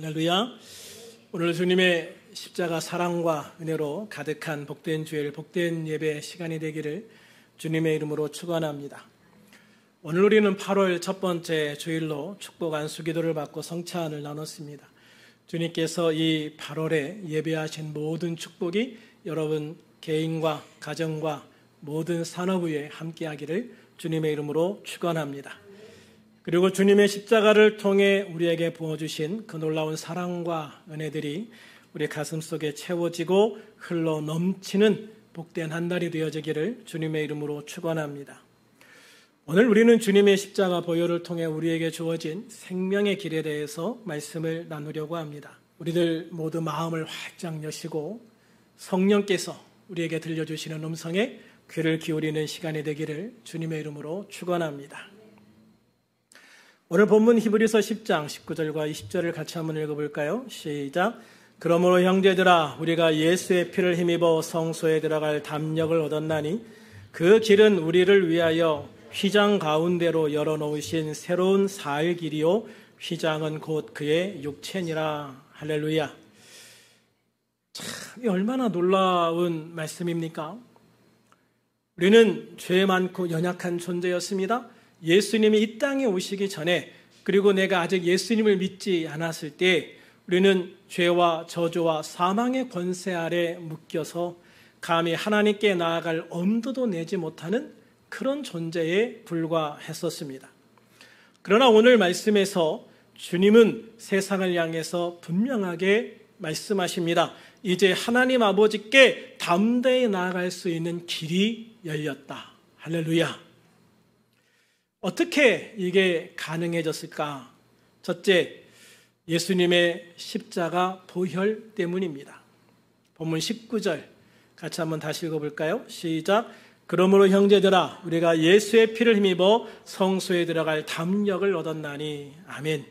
할렐루야. 오늘 주님의 십자가 사랑과 은혜로 가득한 복된 주일, 복된 예배 시간이 되기를 주님의 이름으로 축원합니다. 오늘 우리는 8월 첫 번째 주일로 축복 안수 기도를 받고 성찬을 나눴습니다. 주님께서 이 8월에 예배하신 모든 축복이 여러분 개인과 가정과 모든 산업위에 함께하기를 주님의 이름으로 축원합니다. 그리고 주님의 십자가를 통해 우리에게 부어주신 그 놀라운 사랑과 은혜들이 우리 가슴 속에 채워지고 흘러 넘치는 복된 한 달이 되어지기를 주님의 이름으로 축원합니다. 오늘 우리는 주님의 십자가 보혈을 통해 우리에게 주어진 생명의 길에 대해서 말씀을 나누려고 합니다. 우리들 모두 마음을 활짝 여시고 성령께서 우리에게 들려주시는 음성에 귀를 기울이는 시간이 되기를 주님의 이름으로 축원합니다. 오늘 본문 히브리서 10장 19절과 20절을 같이 한번 읽어볼까요? 시작. 그러므로 형제들아 우리가 예수의 피를 힘입어 성소에 들어갈 담력을 얻었나니 그 길은 우리를 위하여 휘장 가운데로 열어놓으신 새로운 살 길이요 휘장은 곧 그의 육체니라. 할렐루야. 참 얼마나 놀라운 말씀입니까? 우리는 죄 많고 연약한 존재였습니다. 예수님이 이 땅에 오시기 전에, 그리고 내가 아직 예수님을 믿지 않았을 때 우리는 죄와 저주와 사망의 권세 아래 묶여서 감히 하나님께 나아갈 엄두도 내지 못하는 그런 존재에 불과했었습니다. 그러나 오늘 말씀에서 주님은 세상을 향해서 분명하게 말씀하십니다. 이제 하나님 아버지께 담대히 나아갈 수 있는 길이 열렸다. 할렐루야. 어떻게 이게 가능해졌을까? 첫째, 예수님의 십자가 보혈 때문입니다. 본문 19절 같이 한번 다시 읽어볼까요? 시작. 그러므로 형제들아 우리가 예수의 피를 힘입어 성소에 들어갈 담력을 얻었나니. 아멘.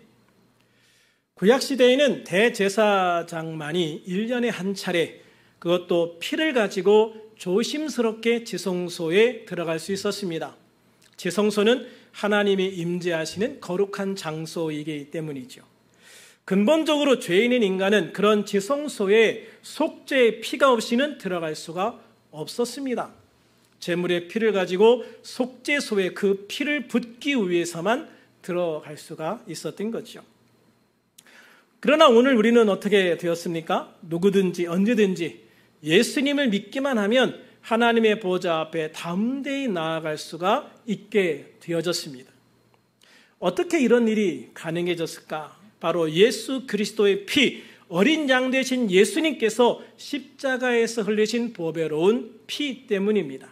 구약시대에는 대제사장만이 1년에 한 차례, 그것도 피를 가지고 조심스럽게 지성소에 들어갈 수 있었습니다. 지성소는 하나님이 임재하시는 거룩한 장소이기 때문이죠. 근본적으로 죄인인 인간은 그런 지성소에 속죄의 피가 없이는 들어갈 수가 없었습니다. 제물의 피를 가지고 속죄소에 그 피를 붓기 위해서만 들어갈 수가 있었던 거죠. 그러나 오늘 우리는 어떻게 되었습니까? 누구든지 언제든지 예수님을 믿기만 하면 하나님의 보좌 앞에 담대히 나아갈 수가 있게 되어졌습니다. 어떻게 이런 일이 가능해졌을까? 바로 예수 그리스도의 피, 어린 양 되신 예수님께서 십자가에서 흘리신 보배로운 피 때문입니다.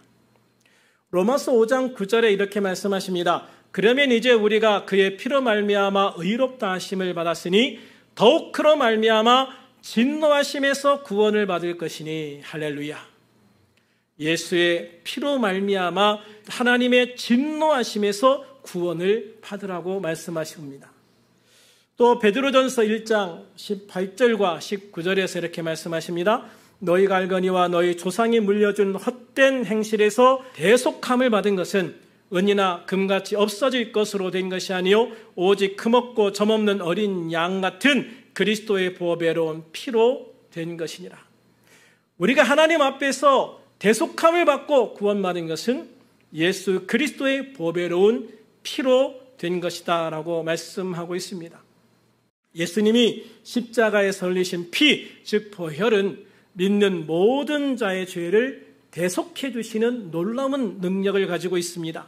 로마서 5장 9절에 이렇게 말씀하십니다. 그러면 이제 우리가 그의 피로 말미암아 의롭다 하심을 받았으니 더욱 그로 말미암아 진노하심에서 구원을 받을 것이니. 할렐루야. 예수의 피로 말미암아 하나님의 진노하심에서 구원을 받으라고 말씀하십니다. 또 베드로전서 1장 18절과 19절에서 이렇게 말씀하십니다. 너희가 알거니와 너희 조상이 물려준 헛된 행실에서 대속함을 받은 것은 은이나 금같이 없어질 것으로 된 것이 아니요 오직 금없고 점없는 어린 양 같은 그리스도의 보배로운 피로 된 것이니라. 우리가 하나님 앞에서 대속함을 받고 구원받은 것은 예수 그리스도의 보배로운 피로 된 것이다 라고 말씀하고 있습니다. 예수님이 십자가에서 흘리신 피, 즉 보혈은 믿는 모든 자의 죄를 대속해 주시는 놀라운 능력을 가지고 있습니다.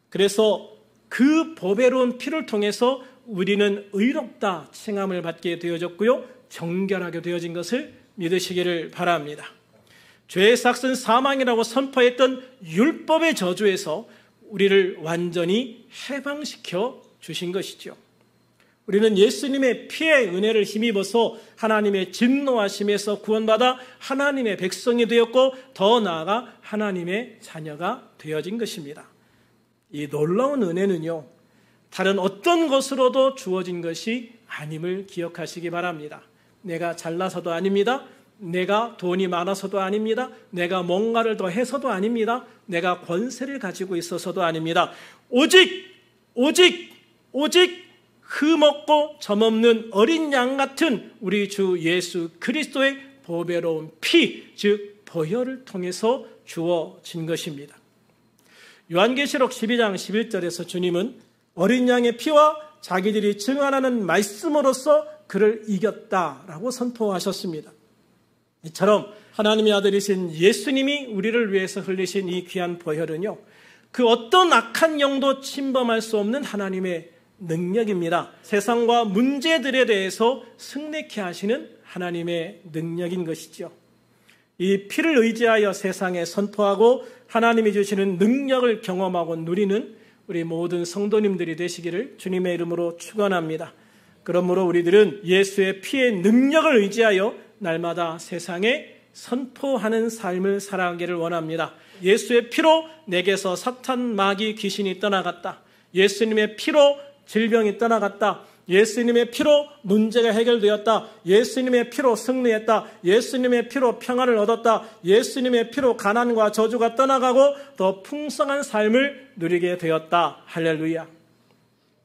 그래서 그 보배로운 피를 통해서 우리는 의롭다 칭함을 받게 되어졌고요, 정결하게 되어진 것을 믿으시기를 바랍니다. 죄의 삭은 사망이라고 선포했던 율법의 저주에서 우리를 완전히 해방시켜 주신 것이죠. 우리는 예수님의 피의 은혜를 힘입어서 하나님의 진노하심에서 구원받아 하나님의 백성이 되었고 더 나아가 하나님의 자녀가 되어진 것입니다. 이 놀라운 은혜는요, 다른 어떤 것으로도 주어진 것이 아님을 기억하시기 바랍니다. 내가 잘나서도 아닙니다. 내가 돈이 많아서도 아닙니다. 내가 뭔가를 더 해서도 아닙니다. 내가 권세를 가지고 있어서도 아닙니다. 오직 흠없고 점없는 어린 양 같은 우리 주 예수 그리스도의 보배로운 피, 즉 보혈을 통해서 주어진 것입니다. 요한계시록 12장 11절에서 주님은 어린 양의 피와 자기들이 증언하는 말씀으로써 그를 이겼다라고 선포하셨습니다. 이처럼 하나님의 아들이신 예수님이 우리를 위해서 흘리신 이 귀한 보혈은요, 그 어떤 악한 영도 침범할 수 없는 하나님의 능력입니다. 세상과 문제들에 대해서 승리케 하시는 하나님의 능력인 것이죠. 이 피를 의지하여 세상에 선포하고 하나님이 주시는 능력을 경험하고 누리는 우리 모든 성도님들이 되시기를 주님의 이름으로 축원합니다. 그러므로 우리들은 예수의 피의 능력을 의지하여 날마다 세상에 선포하는 삶을 살아가기를 원합니다. 예수의 피로 내게서 사탄, 마귀, 귀신이 떠나갔다. 예수님의 피로 질병이 떠나갔다. 예수님의 피로 문제가 해결되었다. 예수님의 피로 승리했다. 예수님의 피로 평안을 얻었다. 예수님의 피로 가난과 저주가 떠나가고 더 풍성한 삶을 누리게 되었다. 할렐루야.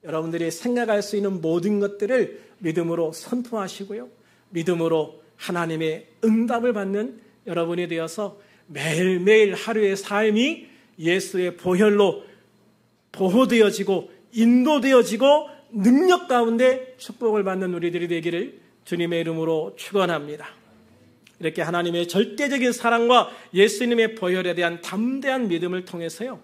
여러분들이 생각할 수 있는 모든 것들을 믿음으로 선포하시고요, 믿음으로 하나님의 응답을 받는 여러분이 되어서 매일매일 하루의 삶이 예수의 보혈로 보호되어지고 인도되어지고 능력 가운데 축복을 받는 우리들이 되기를 주님의 이름으로 축원합니다. 이렇게 하나님의 절대적인 사랑과 예수님의 보혈에 대한 담대한 믿음을 통해서요,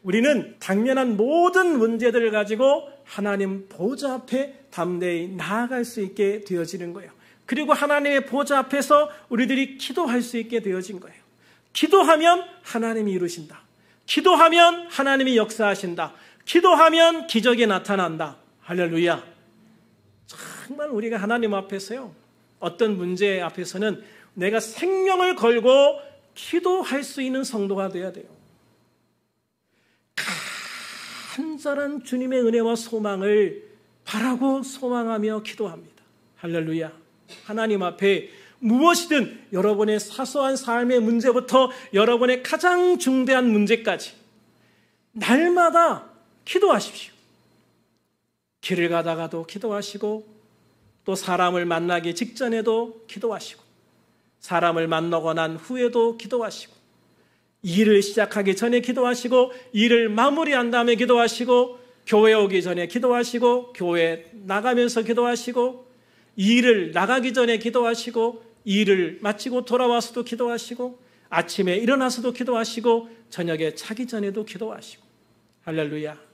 우리는 당면한 모든 문제들을 가지고 하나님 보좌 앞에 담대히 나아갈 수 있게 되어지는 거예요. 그리고 하나님의 보좌 앞에서 우리들이 기도할 수 있게 되어진 거예요. 기도하면 하나님이 이루신다. 기도하면 하나님이 역사하신다. 기도하면 기적이 나타난다. 할렐루야. 정말 우리가 하나님 앞에서요, 어떤 문제 앞에서는 내가 생명을 걸고 기도할 수 있는 성도가 되어야 돼요. 간절한 주님의 은혜와 소망을 바라고 소망하며 기도합니다. 할렐루야. 하나님 앞에 무엇이든 여러분의 사소한 삶의 문제부터 여러분의 가장 중대한 문제까지 날마다 기도하십시오. 길을 가다가도 기도하시고, 또 사람을 만나기 직전에도 기도하시고, 사람을 만나고 난 후에도 기도하시고, 일을 시작하기 전에 기도하시고, 일을 마무리한 다음에 기도하시고, 교회 오기 전에 기도하시고, 교회 나가면서 기도하시고, 일을 나가기 전에 기도하시고, 일을 마치고 돌아와서도 기도하시고, 아침에 일어나서도 기도하시고, 저녁에 자기 전에도 기도하시고. 할렐루야.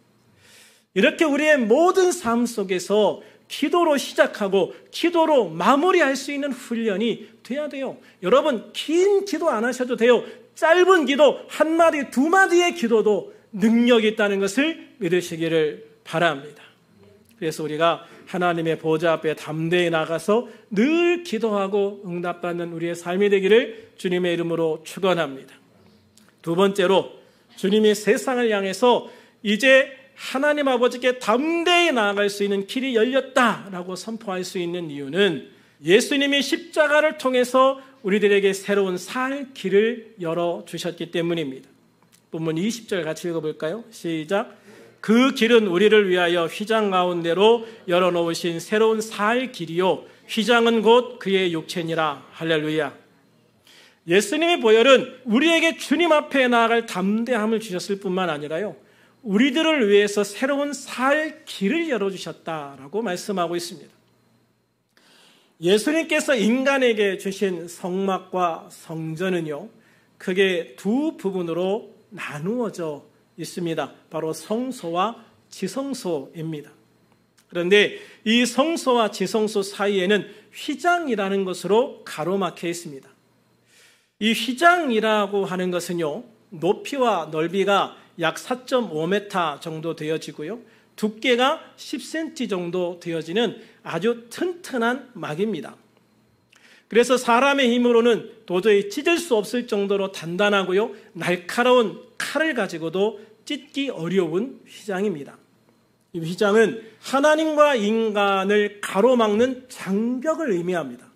이렇게 우리의 모든 삶 속에서 기도로 시작하고 기도로 마무리할 수 있는 훈련이 돼야 돼요. 여러분, 긴 기도 안 하셔도 돼요. 짧은 기도, 한마디, 두마디의 기도도 능력이 있다는 것을 믿으시기를 바랍니다. 그래서 우리가 하나님의 보좌 앞에 담대히 나가서 늘 기도하고 응답받는 우리의 삶이 되기를 주님의 이름으로 축원합니다. 두 번째로, 주님이 세상을 향해서 이제 하나님 아버지께 담대히 나아갈 수 있는 길이 열렸다라고 선포할 수 있는 이유는 예수님이 십자가를 통해서 우리들에게 새로운 살 길을 열어주셨기 때문입니다. 본문 20절 같이 읽어볼까요? 시작. 그 길은 우리를 위하여 휘장 가운데로 열어놓으신 새로운 살 길이요, 휘장은 곧 그의 육체니라. 할렐루야. 예수님의 보혈은 우리에게 주님 앞에 나아갈 담대함을 주셨을 뿐만 아니라요, 우리들을 위해서 새로운 살 길을 열어주셨다라고 말씀하고 있습니다. 예수님께서 인간에게 주신 성막과 성전은요, 크게 두 부분으로 나누어져 있습니다. 바로 성소와 지성소입니다. 그런데 이 성소와 지성소 사이에는 휘장이라는 것으로 가로막혀 있습니다. 이 휘장이라고 하는 것은요, 높이와 넓이가 약 4.5m 정도 되어지고요, 두께가 10cm 정도 되어지는 아주 튼튼한 막입니다. 그래서 사람의 힘으로는 도저히 찢을 수 없을 정도로 단단하고요, 날카로운 칼을 가지고도 찢기 어려운 휘장입니다. 이 휘장은 하나님과 인간을 가로막는 장벽을 의미합니다.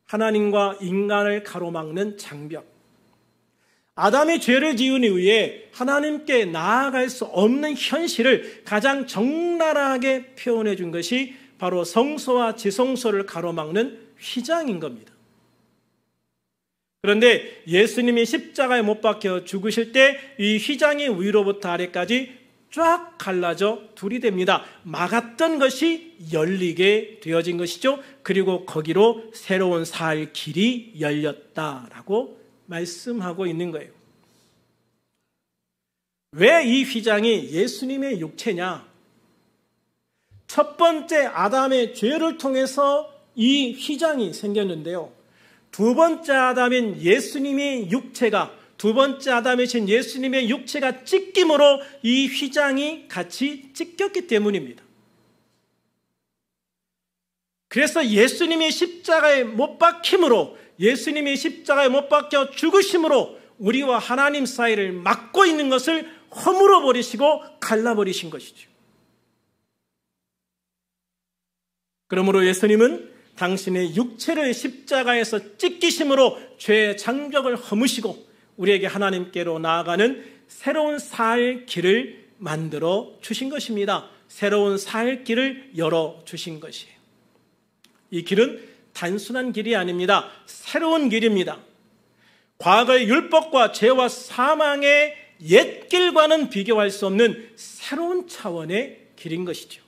하나님과 인간을 가로막는 장벽. 아담이 죄를 지은 이후에 하나님께 나아갈 수 없는 현실을 가장 적나라하게 표현해 준 것이 바로 성소와 지성소를 가로막는 휘장인 겁니다. 그런데 예수님이 십자가에 못 박혀 죽으실 때 이 휘장이 위로부터 아래까지 쫙 갈라져 둘이 됩니다. 막았던 것이 열리게 되어진 것이죠. 그리고 거기로 새로운 살 길이 열렸다라고 말씀하고 있는 거예요. 왜 이 휘장이 예수님의 육체냐? 첫 번째 아담의 죄를 통해서 이 휘장이 생겼는데요. 두 번째 아담인 예수님의 육체가, 두 번째 아담이신 예수님의 육체가 찢김으로 이 휘장이 같이 찢겼기 때문입니다. 그래서 예수님이 십자가에 못 박힘으로, 예수님이 십자가에 못 박혀 죽으심으로 우리와 하나님 사이를 막고 있는 것을 허물어 버리시고 갈라버리신 것이죠. 그러므로 예수님은 당신의 육체를 십자가에서 찢기심으로 죄의 장벽을 허무시고 우리에게 하나님께로 나아가는 새로운 살 길을 만들어 주신 것입니다. 새로운 살 길을 열어주신 것이에요. 이 길은 단순한 길이 아닙니다. 새로운 길입니다. 과거의 율법과 죄와 사망의 옛 길과는 비교할 수 없는 새로운 차원의 길인 것이죠.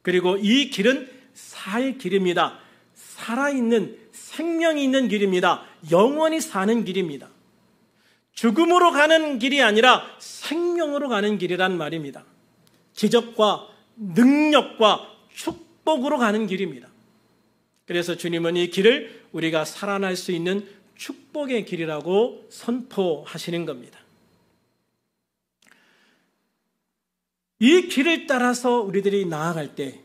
그리고 이 길은 살 길입니다. 살아있는, 생명이 있는 길입니다. 영원히 사는 길입니다. 죽음으로 가는 길이 아니라 생명으로 가는 길이란 말입니다. 기적과 능력과 축복으로 가는 길입니다. 그래서 주님은 이 길을 우리가 살아날 수 있는 축복의 길이라고 선포하시는 겁니다. 이 길을 따라서 우리들이 나아갈 때,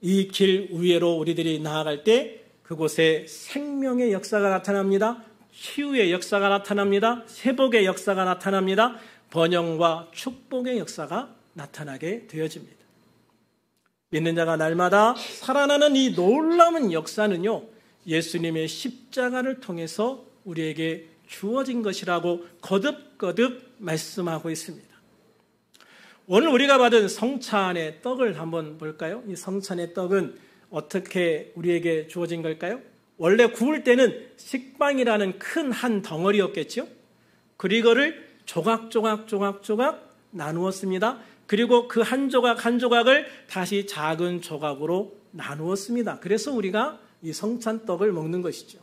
이 길 위로 우리들이 나아갈 때 그곳에 생명의 역사가 나타납니다. 치유의 역사가 나타납니다. 회복의 역사가 나타납니다. 번영과 축복의 역사가 나타나게 되어집니다. 믿는 자가 날마다 살아나는 이 놀라운 역사는요, 예수님의 십자가를 통해서 우리에게 주어진 것이라고 거듭거듭 말씀하고 있습니다. 오늘 우리가 받은 성찬의 떡을 한번 볼까요? 이 성찬의 떡은 어떻게 우리에게 주어진 걸까요? 원래 구울 때는 식빵이라는 큰 한 덩어리였겠죠? 그리고 이거를 조각 나누었습니다. 그리고 그 한 조각 한 조각을 다시 작은 조각으로 나누었습니다. 그래서 우리가 이 성찬떡을 먹는 것이죠.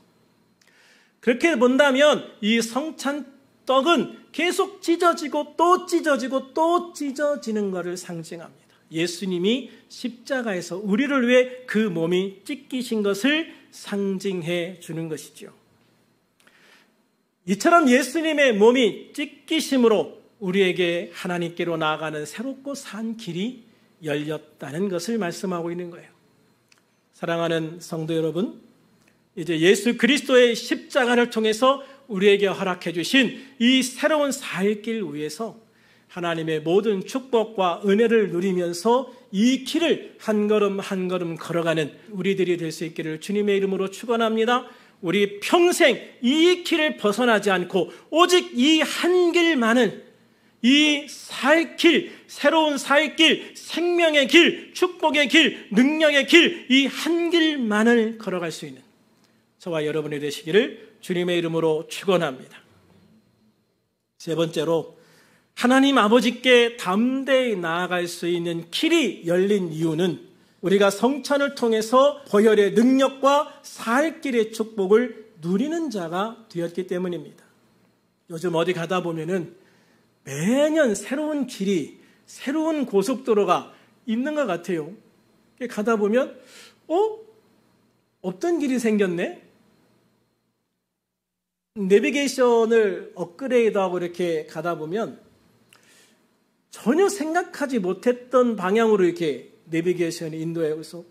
그렇게 본다면 이 성찬떡은 계속 찢어지고 또 찢어지고 또 찢어지는 것을 상징합니다. 예수님이 십자가에서 우리를 위해 그 몸이 찢기신 것을 상징해 주는 것이죠. 이처럼 예수님의 몸이 찢기심으로 우리에게 하나님께로 나아가는 새롭고 산 길이 열렸다는 것을 말씀하고 있는 거예요. 사랑하는 성도 여러분, 이제 예수 그리스도의 십자가를 통해서 우리에게 허락해 주신 이 새로운 살 길 위에서 하나님의 모든 축복과 은혜를 누리면서 이 길을 한 걸음 한 걸음 걸어가는 우리들이 될 수 있기를 주님의 이름으로 축원합니다. 우리 평생 이 길을 벗어나지 않고 오직 이 한 길만을, 이 살 길, 새로운 살 길, 생명의 길, 축복의 길, 능력의 길, 이 한 길만을 걸어갈 수 있는 저와 여러분이 되시기를 주님의 이름으로 축원합니다. 세 번째로, 하나님 아버지께 담대히 나아갈 수 있는 길이 열린 이유는 우리가 성찬을 통해서 보혈의 능력과 살 길의 축복을 누리는 자가 되었기 때문입니다. 요즘 어디 가다 보면은 매년 새로운 길이, 새로운 고속도로가 있는 것 같아요. 가다 보면 없던 길이 생겼네? 내비게이션을 업그레이드하고 이렇게 가다 보면 전혀 생각하지 못했던 방향으로 이렇게 내비게이션이 인도해요. 그래서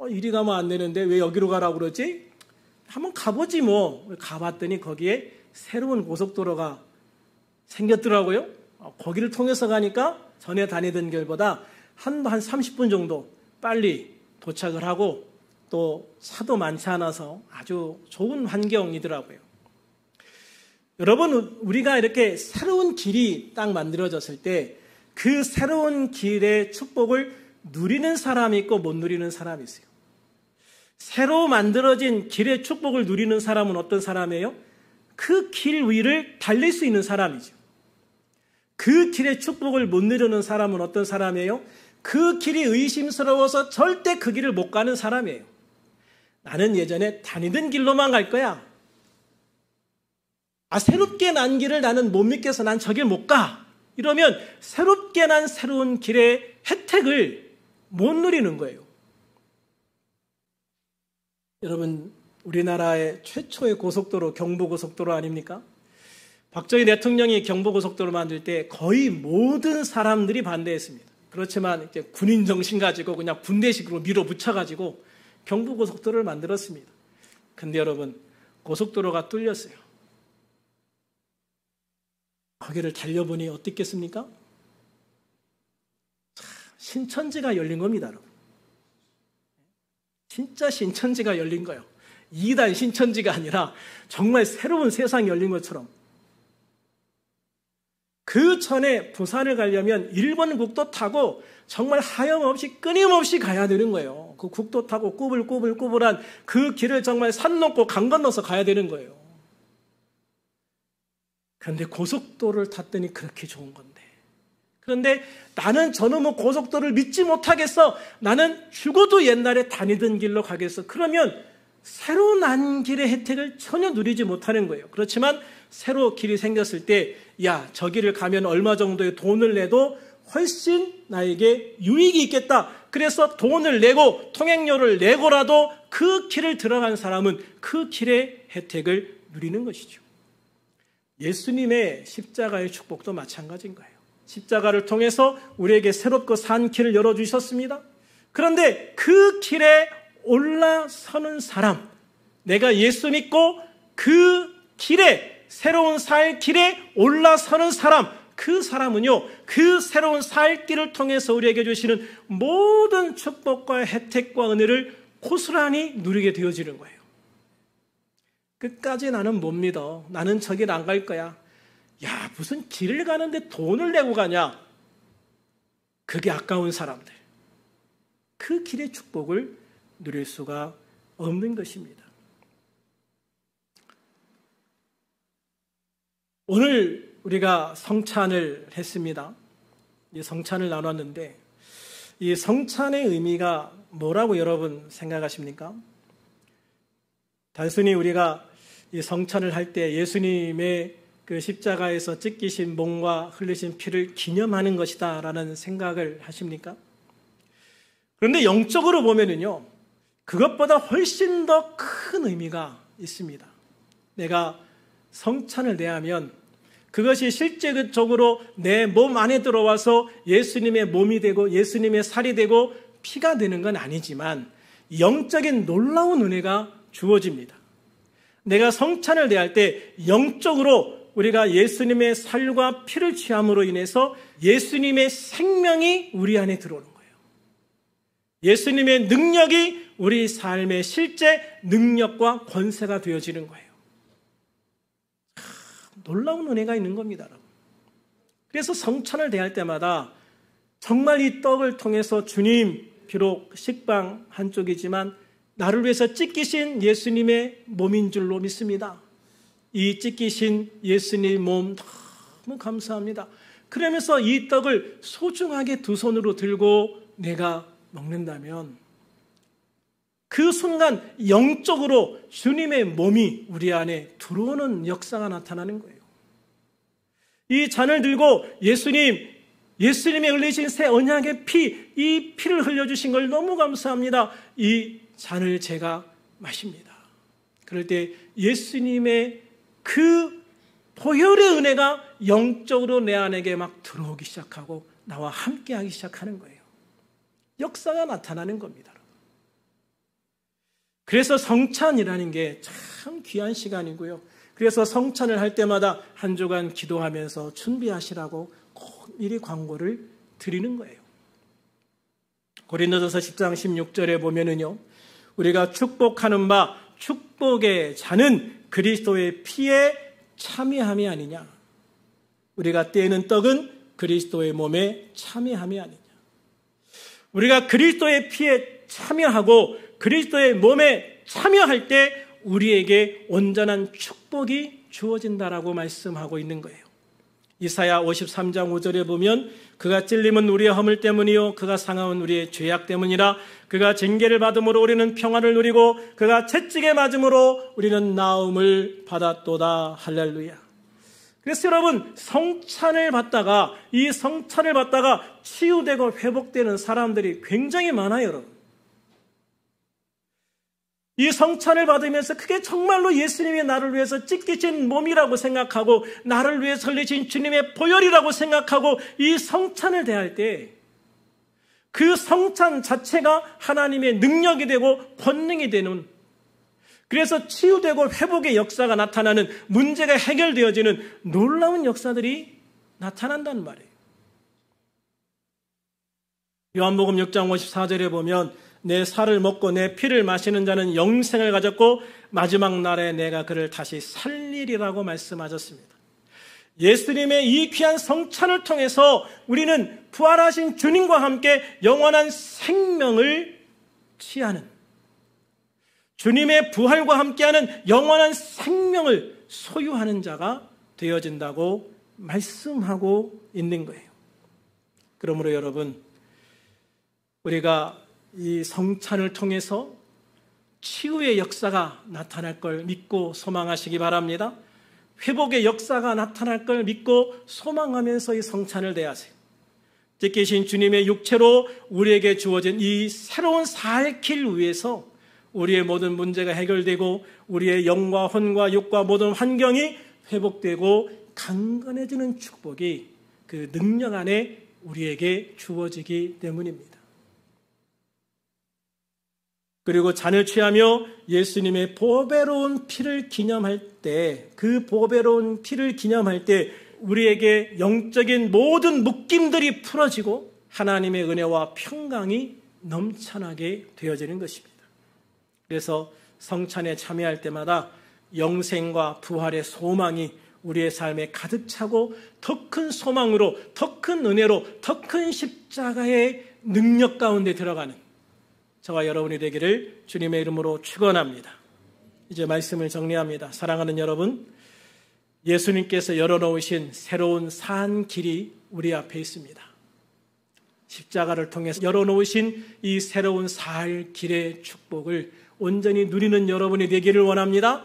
이리 가면 안 되는데 왜 여기로 가라고 그러지? 한번 가보지 뭐. 가봤더니 거기에 새로운 고속도로가 생겼더라고요. 거기를 통해서 가니까 전에 다니던 길보다 한 30분 정도 빨리 도착을 하고 또 차도 많지 않아서 아주 좋은 환경이더라고요. 여러분, 우리가 이렇게 새로운 길이 딱 만들어졌을 때 그 새로운 길의 축복을 누리는 사람이 있고 못 누리는 사람이 있어요. 새로 만들어진 길의 축복을 누리는 사람은 어떤 사람이에요? 그 길 위를 달릴 수 있는 사람이죠. 그 길의 축복을 못 누리는 사람은 어떤 사람이에요? 그 길이 의심스러워서 절대 그 길을 못 가는 사람이에요. 나는 예전에 다니던 길로만 갈 거야. 새롭게 난 길을 나는 못 믿겠어. 난 저 길 못 가. 이러면 새롭게 난 새로운 길의 혜택을 못 누리는 거예요. 여러분, 우리나라의 최초의 고속도로 경부고속도로 아닙니까? 박정희 대통령이 경부고속도로 만들 때 거의 모든 사람들이 반대했습니다. 그렇지만 이제 군인 정신 가지고 그냥 군대식으로 밀어붙여가지고 경부고속도로를 만들었습니다. 근데 여러분, 고속도로가 뚫렸어요. 거기를 달려보니 어떻겠습니까? 신천지가 열린 겁니다, 여러분. 진짜 신천지가 열린 거예요. 2단 신천지가 아니라 정말 새로운 세상이 열린 것처럼. 그 전에 부산을 가려면 일본 국도 타고 정말 하염없이 끊임없이 가야 되는 거예요. 그 국도 타고 꾸불꾸불꾸불한 그 길을 정말 산 넘고 강 건너서 가야 되는 거예요. 그런데 고속도로를 탔더니 그렇게 좋은 건데. 그런데 나는 저놈의 고속도로를 믿지 못하겠어. 나는 죽어도 옛날에 다니던 길로 가겠어. 그러면 새로 난 길의 혜택을 전혀 누리지 못하는 거예요. 그렇지만 새로 길이 생겼을 때, 야, 저 길을 가면 얼마 정도의 돈을 내도 훨씬 나에게 유익이 있겠다. 그래서 돈을 내고 통행료를 내고라도 그 길을 들어간 사람은 그 길의 혜택을 누리는 것이죠. 예수님의 십자가의 축복도 마찬가지인 거예요. 십자가를 통해서 우리에게 새롭고 산 길을 열어주셨습니다. 그런데 그 길에 올라서는 사람, 내가 예수 믿고 그 길에, 새로운 살 길에 올라서는 사람, 그 사람은요, 그 새로운 살 길을 통해서 우리에게 주시는 모든 축복과 혜택과 은혜를 고스란히 누리게 되어지는 거예요. 끝까지 나는 못 믿어. 나는 저 길 안 갈 거야. 야, 무슨 길을 가는데 돈을 내고 가냐? 그게 아까운 사람들. 그 길의 축복을 누릴 수가 없는 것입니다. 오늘 우리가 성찬을 했습니다. 이 성찬을 나눴는데 이 성찬의 의미가 뭐라고 여러분 생각하십니까? 단순히 우리가 이 성찬을 할 때 예수님의 그 십자가에서 찢기신 몸과 흘리신 피를 기념하는 것이다라는 생각을 하십니까? 그런데 영적으로 보면은요, 그것보다 훨씬 더 큰 의미가 있습니다. 내가 성찬을 대하면 그것이 실제적으로 내 몸 안에 들어와서 예수님의 몸이 되고 예수님의 살이 되고 피가 되는 건 아니지만 영적인 놀라운 은혜가 주어집니다. 내가 성찬을 대할 때 영적으로 우리가 예수님의 살과 피를 취함으로 인해서 예수님의 생명이 우리 안에 들어오는 거예요. 예수님의 능력이 우리 삶의 실제 능력과 권세가 되어지는 거예요. 놀라운 은혜가 있는 겁니다, 여러분. 그래서 성찬을 대할 때마다 정말 이 떡을 통해서 주님, 비록 식빵 한쪽이지만 나를 위해서 찢기신 예수님의 몸인 줄로 믿습니다. 이 찢기신 예수님 몸 너무 감사합니다. 그러면서 이 떡을 소중하게 두 손으로 들고 내가 먹는다면 그 순간 영적으로 주님의 몸이 우리 안에 들어오는 역사가 나타나는 거예요. 이 잔을 들고 예수님이 흘리신 새 언약의 피, 이 피를 흘려주신 걸 너무 감사합니다. 이 잔을 제가 마십니다. 그럴 때 예수님의 그 보혈의 은혜가 영적으로 내 안에게 막 들어오기 시작하고 나와 함께하기 시작하는 거예요. 역사가 나타나는 겁니다. 그래서 성찬이라는 게 참 귀한 시간이고요. 그래서 성찬을 할 때마다 한 주간 기도하면서 준비하시라고 꼭 미리 광고를 드리는 거예요. 고린도전서 10장 16절에 보면은요, 우리가 축복하는 바 축복의 잔은 그리스도의 피에 참여함이 아니냐. 우리가 떼는 떡은 그리스도의 몸에 참여함이 아니냐. 우리가 그리스도의 피에 참여하고 그리스도의 몸에 참여할 때 우리에게 온전한 축복이 주어진다라고 말씀하고 있는 거예요. 이사야 53장 5절에 보면 그가 찔림은 우리의 허물 때문이요 그가 상함은 우리의 죄악 때문이라. 그가 징계를 받음으로 우리는 평안을 누리고 그가 채찍에 맞음으로 우리는 나음을 받았도다. 할렐루야. 그래서 여러분, 성찬을 받다가 이 성찬을 받다가 치유되고 회복되는 사람들이 굉장히 많아요. 여러분, 이 성찬을 받으면서 그게 정말로 예수님이 나를 위해서 찢기신 몸이라고 생각하고 나를 위해 설리신 주님의 보혈이라고 생각하고 이 성찬을 대할 때 그 성찬 자체가 하나님의 능력이 되고 권능이 되는, 그래서 치유되고 회복의 역사가 나타나는, 문제가 해결되어지는 놀라운 역사들이 나타난다는 말이에요. 요한복음 6장 54절에 보면 내 살을 먹고 내 피를 마시는 자는 영생을 가졌고 마지막 날에 내가 그를 다시 살리리라고 말씀하셨습니다. 예수님의 이 귀한 성찬을 통해서 우리는 부활하신 주님과 함께 영원한 생명을 취하는, 주님의 부활과 함께하는 영원한 생명을 소유하는 자가 되어진다고 말씀하고 있는 거예요. 그러므로 여러분, 우리가 이 성찬을 통해서 치유의 역사가 나타날 걸 믿고 소망하시기 바랍니다. 회복의 역사가 나타날 걸 믿고 소망하면서 이 성찬을 대하세요. 찢기신 주님의 육체로 우리에게 주어진 이 새로운 살 길 위에서 우리의 모든 문제가 해결되고 우리의 영과 혼과 육과 모든 환경이 회복되고 강건해지는 축복이 그 능력 안에 우리에게 주어지기 때문입니다. 그리고 잔을 취하며 예수님의 보배로운 피를 기념할 때, 그 보배로운 피를 기념할 때 우리에게 영적인 모든 묶임들이 풀어지고 하나님의 은혜와 평강이 넘쳐나게 되어지는 것입니다. 그래서 성찬에 참여할 때마다 영생과 부활의 소망이 우리의 삶에 가득 차고 더 큰 소망으로, 더 큰 은혜로, 더 큰 십자가의 능력 가운데 들어가는 저와 여러분이 되기를 주님의 이름으로 축원합니다. 이제 말씀을 정리합니다. 사랑하는 여러분, 예수님께서 열어놓으신 새로운 산 길이 우리 앞에 있습니다. 십자가를 통해서 열어놓으신 이 새로운 살 길의 축복을 온전히 누리는 여러분이 되기를 원합니다.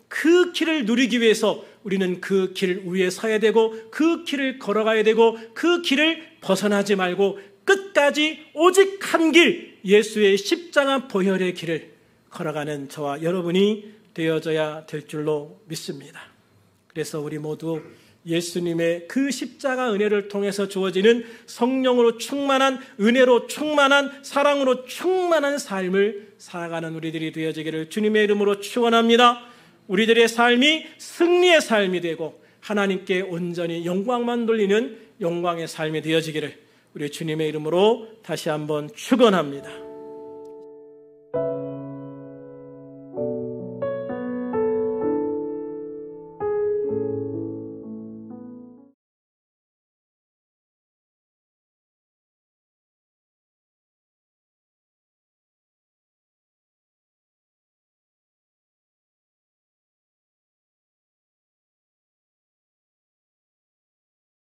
그 길을 누리기 위해서 우리는 그 길 위에 서야 되고 그 길을 걸어가야 되고 그 길을 벗어나지 말고 끝까지 오직 한 길, 예수의 십자가 보혈의 길을 걸어가는 저와 여러분이 되어져야 될 줄로 믿습니다. 그래서 우리 모두 예수님의 그 십자가 은혜를 통해서 주어지는 성령으로 충만한, 은혜로 충만한, 사랑으로 충만한 삶을 살아가는 우리들이 되어지기를 주님의 이름으로 축원합니다. 우리들의 삶이 승리의 삶이 되고 하나님께 온전히 영광만 돌리는 영광의 삶이 되어지기를 우리 주님의 이름으로 다시 한번 축원합니다.